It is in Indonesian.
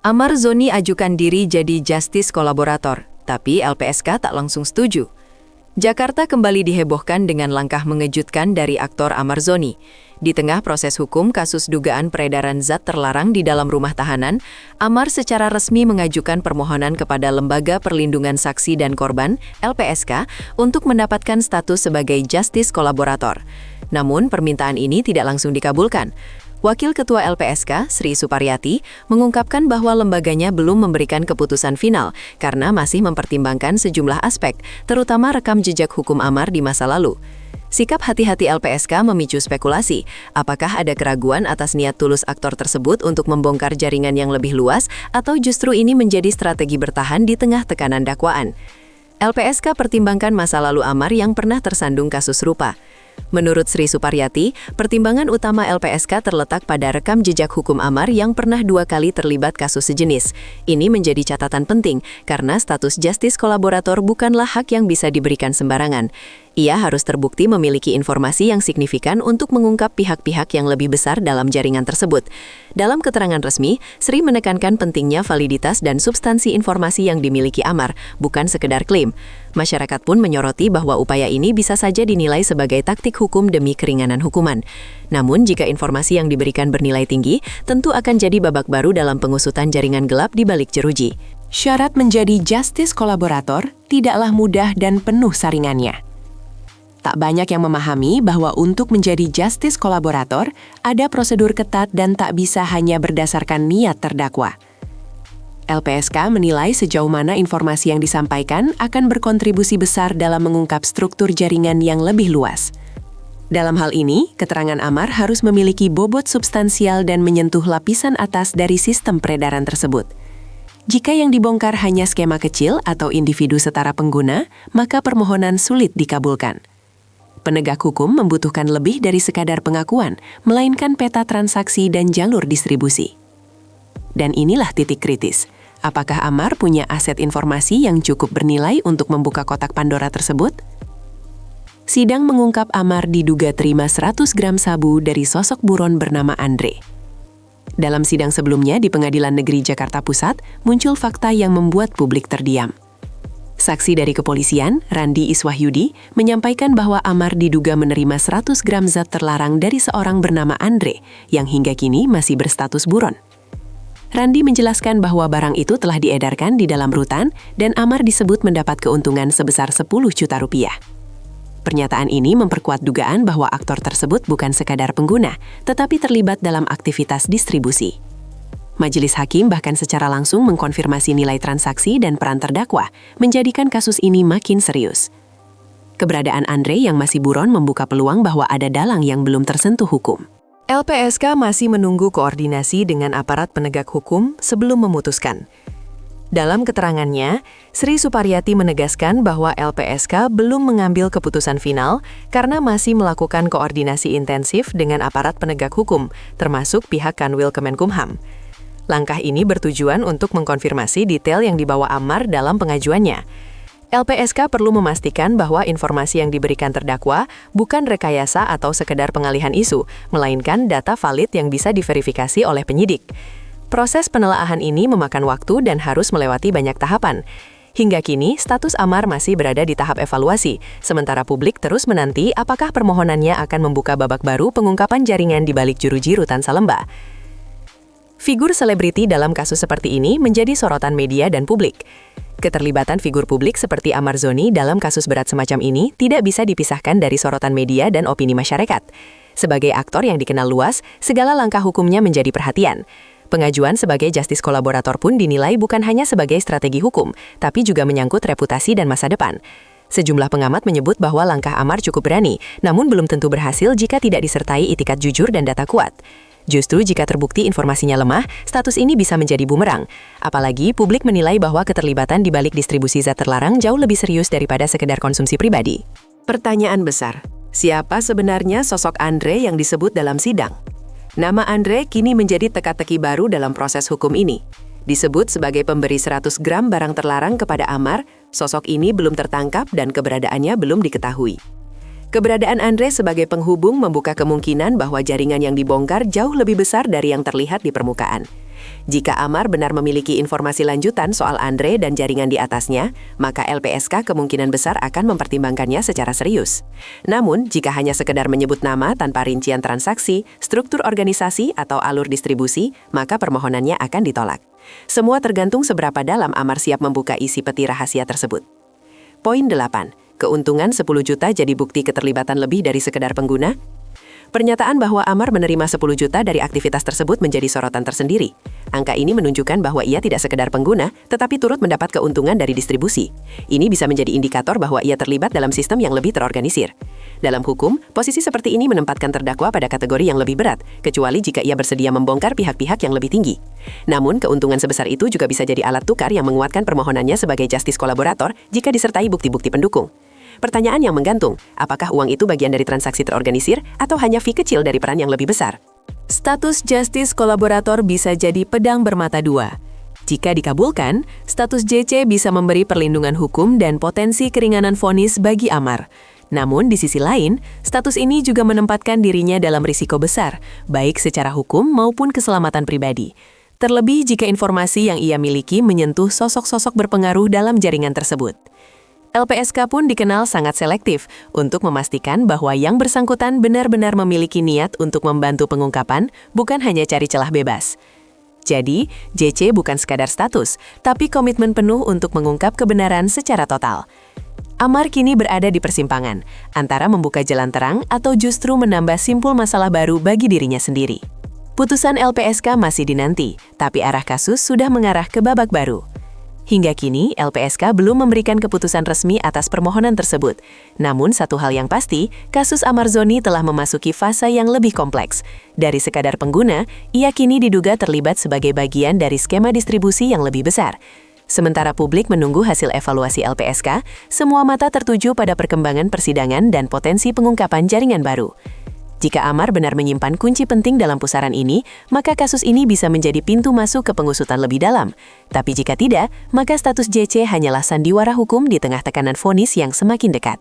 Amar Zoni ajukan diri jadi justice kolaborator, tapi LPSK tak langsung setuju. Jakarta kembali dihebohkan dengan langkah mengejutkan dari aktor Amar Zoni. Di tengah proses hukum kasus dugaan peredaran zat terlarang di dalam rumah tahanan, Amar secara resmi mengajukan permohonan kepada Lembaga Perlindungan Saksi dan Korban, LPSK, untuk mendapatkan status sebagai justice kolaborator. Namun, permintaan ini tidak langsung dikabulkan. Wakil Ketua LPSK, Sri Suparyati, mengungkapkan bahwa lembaganya belum memberikan keputusan final karena masih mempertimbangkan sejumlah aspek, terutama rekam jejak hukum Amar di masa lalu. Sikap hati-hati LPSK memicu spekulasi, apakah ada keraguan atas niat tulus aktor tersebut untuk membongkar jaringan yang lebih luas, atau justru ini menjadi strategi bertahan di tengah tekanan dakwaan. LPSK pertimbangkan masa lalu Amar yang pernah tersandung kasus serupa. Menurut Sri Suparyati, pertimbangan utama LPSK terletak pada rekam jejak hukum Amar yang pernah 2 kali terlibat kasus sejenis. Ini menjadi catatan penting karena status justice kolaborator bukanlah hak yang bisa diberikan sembarangan. Ia harus terbukti memiliki informasi yang signifikan untuk mengungkap pihak-pihak yang lebih besar dalam jaringan tersebut. Dalam keterangan resmi, Sri menekankan pentingnya validitas dan substansi informasi yang dimiliki Amar, bukan sekedar klaim. Masyarakat pun menyoroti bahwa upaya ini bisa saja dinilai sebagai taktik hukum demi keringanan hukuman. Namun, jika informasi yang diberikan bernilai tinggi, tentu akan jadi babak baru dalam pengusutan jaringan gelap di balik jeruji. Syarat menjadi justice kolaborator tidaklah mudah dan penuh saringannya. Tak banyak yang memahami bahwa untuk menjadi justice kolaborator, ada prosedur ketat dan tak bisa hanya berdasarkan niat terdakwa. LPSK menilai sejauh mana informasi yang disampaikan akan berkontribusi besar dalam mengungkap struktur jaringan yang lebih luas. Dalam hal ini, keterangan Amar harus memiliki bobot substansial dan menyentuh lapisan atas dari sistem peredaran tersebut. Jika yang dibongkar hanya skema kecil atau individu setara pengguna, maka permohonan sulit dikabulkan. Penegak hukum membutuhkan lebih dari sekadar pengakuan, melainkan peta transaksi dan jalur distribusi. Dan inilah titik kritis. Apakah Amar punya aset informasi yang cukup bernilai untuk membuka kotak Pandora tersebut? Sidang mengungkap Amar diduga terima 100 gram sabu dari sosok buron bernama Andre. Dalam sidang sebelumnya di Pengadilan Negeri Jakarta Pusat, muncul fakta yang membuat publik terdiam. Saksi dari kepolisian, Randi Iswahyudi, menyampaikan bahwa Amar diduga menerima 100 gram zat terlarang dari seorang bernama Andre, yang hingga kini masih berstatus buron. Randi menjelaskan bahwa barang itu telah diedarkan di dalam rutan, dan Amar disebut mendapat keuntungan sebesar 10 juta rupiah. Pernyataan ini memperkuat dugaan bahwa aktor tersebut bukan sekadar pengguna, tetapi terlibat dalam aktivitas distribusi. Majelis hakim bahkan secara langsung mengkonfirmasi nilai transaksi dan peran terdakwa, menjadikan kasus ini makin serius. Keberadaan Andre yang masih buron membuka peluang bahwa ada dalang yang belum tersentuh hukum. LPSK masih menunggu koordinasi dengan aparat penegak hukum sebelum memutuskan. Dalam keterangannya, Sri Suparyati menegaskan bahwa LPSK belum mengambil keputusan final karena masih melakukan koordinasi intensif dengan aparat penegak hukum, termasuk pihak Kanwil Kemenkumham. Langkah ini bertujuan untuk mengkonfirmasi detail yang dibawa Amar dalam pengajuannya. LPSK perlu memastikan bahwa informasi yang diberikan terdakwa bukan rekayasa atau sekedar pengalihan isu, melainkan data valid yang bisa diverifikasi oleh penyidik. Proses penelaahan ini memakan waktu dan harus melewati banyak tahapan. Hingga kini, status Amar masih berada di tahap evaluasi, sementara publik terus menanti apakah permohonannya akan membuka babak baru pengungkapan jaringan di balik jeruji rutan Salemba. Figur selebriti dalam kasus seperti ini menjadi sorotan media dan publik. Keterlibatan figur publik seperti Amar Zoni dalam kasus berat semacam ini tidak bisa dipisahkan dari sorotan media dan opini masyarakat. Sebagai aktor yang dikenal luas, segala langkah hukumnya menjadi perhatian. Pengajuan sebagai justice kolaborator pun dinilai bukan hanya sebagai strategi hukum, tapi juga menyangkut reputasi dan masa depan. Sejumlah pengamat menyebut bahwa langkah Amar cukup berani, namun belum tentu berhasil jika tidak disertai itikat jujur dan data kuat. Justru jika terbukti informasinya lemah, status ini bisa menjadi bumerang. Apalagi publik menilai bahwa keterlibatan di balik distribusi zat terlarang jauh lebih serius daripada sekedar konsumsi pribadi. Pertanyaan besar, siapa sebenarnya sosok Andre yang disebut dalam sidang? Nama Andre kini menjadi teka-teki baru dalam proses hukum ini. Disebut sebagai pemberi 100 gram barang terlarang kepada Amar, sosok ini belum tertangkap dan keberadaannya belum diketahui. Keberadaan Andre sebagai penghubung membuka kemungkinan bahwa jaringan yang dibongkar jauh lebih besar dari yang terlihat di permukaan. Jika Amar benar memiliki informasi lanjutan soal Andre dan jaringan di atasnya, maka LPSK kemungkinan besar akan mempertimbangkannya secara serius. Namun, jika hanya sekedar menyebut nama tanpa rincian transaksi, struktur organisasi, atau alur distribusi, maka permohonannya akan ditolak. Semua tergantung seberapa dalam Amar siap membuka isi peti rahasia tersebut. Poin 8. Keuntungan 10 juta jadi bukti keterlibatan lebih dari sekedar pengguna? Pernyataan bahwa Amar menerima 10 juta dari aktivitas tersebut menjadi sorotan tersendiri. Angka ini menunjukkan bahwa ia tidak sekedar pengguna, tetapi turut mendapat keuntungan dari distribusi. Ini bisa menjadi indikator bahwa ia terlibat dalam sistem yang lebih terorganisir. Dalam hukum, posisi seperti ini menempatkan terdakwa pada kategori yang lebih berat, kecuali jika ia bersedia membongkar pihak-pihak yang lebih tinggi. Namun, keuntungan sebesar itu juga bisa jadi alat tukar yang menguatkan permohonannya sebagai justice kolaborator jika disertai bukti-bukti pendukung. Pertanyaan yang menggantung, apakah uang itu bagian dari transaksi terorganisir atau hanya fee kecil dari peran yang lebih besar? Status justice kolaborator bisa jadi pedang bermata dua. Jika dikabulkan, status JC bisa memberi perlindungan hukum dan potensi keringanan vonis bagi Amar. Namun, di sisi lain, status ini juga menempatkan dirinya dalam risiko besar, baik secara hukum maupun keselamatan pribadi. Terlebih jika informasi yang ia miliki menyentuh sosok-sosok berpengaruh dalam jaringan tersebut. LPSK pun dikenal sangat selektif untuk memastikan bahwa yang bersangkutan benar-benar memiliki niat untuk membantu pengungkapan, bukan hanya cari celah bebas. Jadi, JC bukan sekadar status, tapi komitmen penuh untuk mengungkap kebenaran secara total. Amar kini berada di persimpangan, antara membuka jalan terang atau justru menambah simpul masalah baru bagi dirinya sendiri. Putusan LPSK masih dinanti, tapi arah kasus sudah mengarah ke babak baru. Hingga kini, LPSK belum memberikan keputusan resmi atas permohonan tersebut. Namun, satu hal yang pasti, kasus Amar Zoni telah memasuki fase yang lebih kompleks. Dari sekadar pengguna, ia kini diduga terlibat sebagai bagian dari skema distribusi yang lebih besar. Sementara publik menunggu hasil evaluasi LPSK, semua mata tertuju pada perkembangan persidangan dan potensi pengungkapan jaringan baru. Jika Amar benar menyimpan kunci penting dalam pusaran ini, maka kasus ini bisa menjadi pintu masuk ke pengusutan lebih dalam. Tapi jika tidak, maka status JC hanyalah sandiwara hukum di tengah tekanan vonis yang semakin dekat.